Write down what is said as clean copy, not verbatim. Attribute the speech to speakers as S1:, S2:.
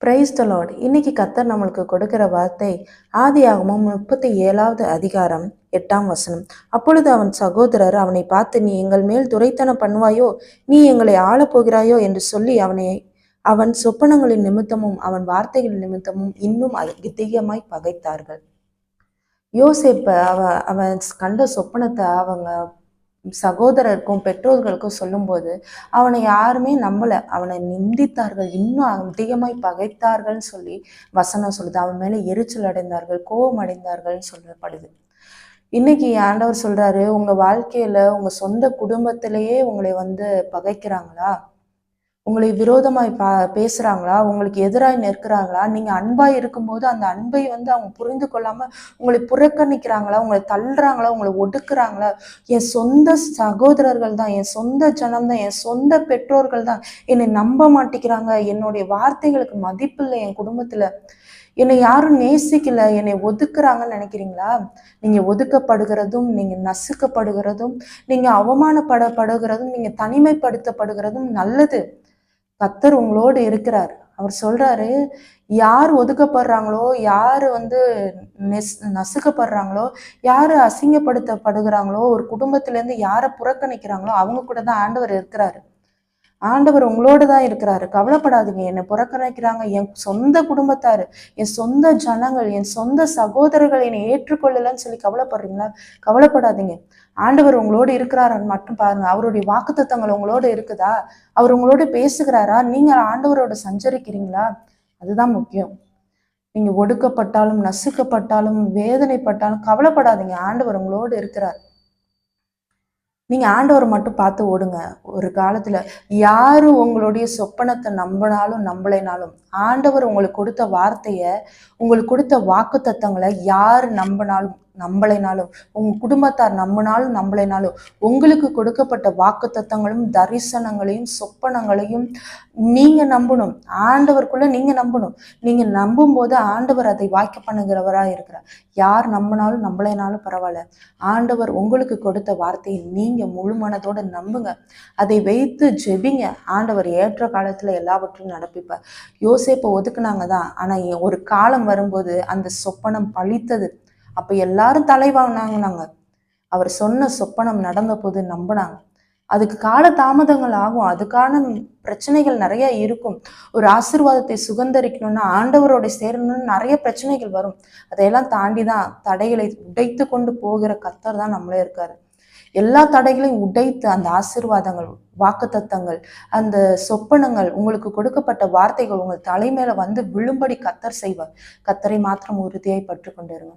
S1: Praise the Lord. இன்னைக்கு கர்த்தர் நம்மளுக்கு கொடுக்கிற வார்த்தை ஆதியாகமம் 37வது அதிகாரம் 8ஆம் வசனம். அப்பொழுது அவன் சகோதரர் அவனை பார்த்து, நீ எங்கள் மேல் துரைத்தனம் பண்ணுவாயோ, நீ எங்களை ஆளப் போகிறாயோ என்று சொல்லி அவன் சொப்பனங்களின் நிமித்தமும் அவன் வார்த்தைகளின் நிமித்தமும் இன்னும் அதிகமாய் பகைத்தார்கள். யோசேப்ப அவன் கண்ட சொப்பனத்தை அவங்க சகோதரருக்கும் பெற்றோர்களுக்கும் சொல்லும்போது அவனை யாருமே நம்பல, அவனை நிந்தித்தார்கள், இன்னும் அதிகமாய் பகைத்தார்கள்னு சொல்லி வசனம் சொல்லுது. அவன் மேல எரிச்சல் அடைந்தார்கள், கோபம் அடைந்தார்கள்னு சொல்லப்படுது. இன்னைக்கு ஆண்டவர் சொல்றாரு, உங்க வாழ்க்கையில உங்க சொந்த குடும்பத்திலேயே உங்களை பகைக்கிறாங்களா, உங்களை விரோதமாய் பேசுறாங்களா, உங்களுக்கு எதிராய் நிற்கிறாங்களா, நீங்க அன்பாய் இருக்கும்போது அந்த அன்பை அவங்க புரிந்து கொள்ளாம உங்களை புறக்கணிக்கிறாங்களா, உங்களை தள்ளுறாங்களா, உங்களை ஒடுக்குறாங்களா, என் சொந்த சகோதரர்கள் தான், என் சொந்த ஜனம் தான், என் சொந்த பெற்றோர்கள் தான் என்னை நம்ப மாட்டேங்கிறாங்க, என்னுடைய வார்த்தைகளுக்கு மதிப்பில்லை, என் குடும்பத்துல என்னை யாரும் நேசிக்கல, என்னை ஒதுக்குறாங்கன்னு நினைக்கிறீங்களா? நீங்க ஒதுக்கப்படுகிறதும், நீங்க நசுக்கப்படுகிறதும், நீங்க அவமானப்படப்படுகிறதும், நீங்க தனிமைப்படுத்தப்படுகிறதும் நல்லது. கர்த்தர் உங்களோடு இருக்கிறார். அவர் சொல்றாரு, யார் ஒதுக்கப்படுறாங்களோ, யாரு நசுக்கப்படுறாங்களோ, யாரு அசிங்கப்படுத்தப்படுகிறாங்களோ, ஒரு குடும்பத்துல இருந்து யாரை புறக்கணிக்கிறாங்களோ அவங்க கூட தான் ஆண்டவர் இருக்கிறாரு. ஆண்டவர் உங்களோடு தான் இருக்கிறாரு. கவலைப்படாதீங்க. என்னை புறக்கணிக்கிறாங்க, என் சொந்த குடும்பத்தாரு, என் சொந்த ஜனங்கள், என் சொந்த சகோதரர்கள் என்னை ஏற்றுக்கொள்ளலன்னு சொல்லி கவலைப்படுறீங்களா? கவலைப்படாதீங்க. ஆண்டவர் உங்களோடு இருக்கிறாரான்னு மட்டும் பாருங்க. அவருடைய வாக்குத்தத்தங்கள் உங்களோட இருக்குதா? அவர் உங்களோட பேசுகிறாரா? நீங்க ஆண்டவரோட சஞ்சரிக்கிறீங்களா? அதுதான் முக்கியம். நீங்க ஒடுக்கப்பட்டாலும், நசுக்கப்பட்டாலும், வேதனைப்பட்டாலும் கவலைப்படாதீங்க. ஆண்டவர் உங்களோடு இருக்கிறார். நீங்க ஆண்டவரை மட்டும் பார்த்து ஓடுங்க. ஒரு காலத்துல யாரு உங்களுடைய சொப்பனத்தை நம்பினாலும் நம்பலைனாலும், ஆண்டவர் உங்களுக்கு கொடுத்த வார்த்தைய, உங்களுக்கு கொடுத்த வாக்கு தத்தங்களை யாரு நம்பினாலும் நம்பலைனாலும், உங்க குடும்பத்தார் நம்பினாலும் நம்பலைனாலும், உங்களுக்கு கொடுக்கப்பட்ட வாக்கு தத்தங்களும் தரிசனங்களையும் சொப்பனங்களையும் நீங்க நம்பணும். ஆண்டவருக்குள்ள நீங்க நம்பணும். நீங்க நம்பும் போது ஆண்டவர் அதை வாய்க்க பண்ணுகிறவரா இருக்கிறார். யார் நம்பினாலும் நம்பலைனாலும் பரவாயில்ல, ஆண்டவர் உங்களுக்கு கொடுத்த வார்த்தையை நீங்க முழு மனதோட நம்புங்க. அதை வைத்து ஜெபிங்க. ஆண்டவர் ஏற்ற காலத்துல எல்லாவற்றையும் நடப்பிப்பார். யோசேப்பை ஒதுக்குனாங்க தான், ஆனா ஒரு காலம் வரும்போது அந்த சொப்பனம் பழித்தது. அப்ப எல்லாரும் தலைவாங்கினாங்க. அவர் சொன்ன சொப்பனம் நடந்த போது நம்பினாங்க. அதுக்கு கால தாமதங்கள் ஆகும், அதுக்கான பிரச்சனைகள் நிறைய இருக்கும். ஒரு ஆசீர்வாதத்தை சுகந்தரிக்கணும்னா, ஆண்டவரோட சேரணும்னு நிறைய பிரச்சனைகள் வரும். அதையெல்லாம் தாண்டிதான் தடைகளை உடைத்து கொண்டு போகிற கர்த்தர் தான் நம்மளே இருக்காரு. எல்லா தடைகளையும் உடைத்து அந்த ஆசீர்வாதங்கள், வாக்குத்தத்தங்கள், அந்த சொப்பனங்கள், உங்களுக்கு கொடுக்கப்பட்ட வார்த்தைகள் உங்கள் தலைமையில விழும்படி கர்த்தர் செய்வார். கர்த்தரை மாத்திரம் உறுதியாய் பற்றி கொண்டிருங்க.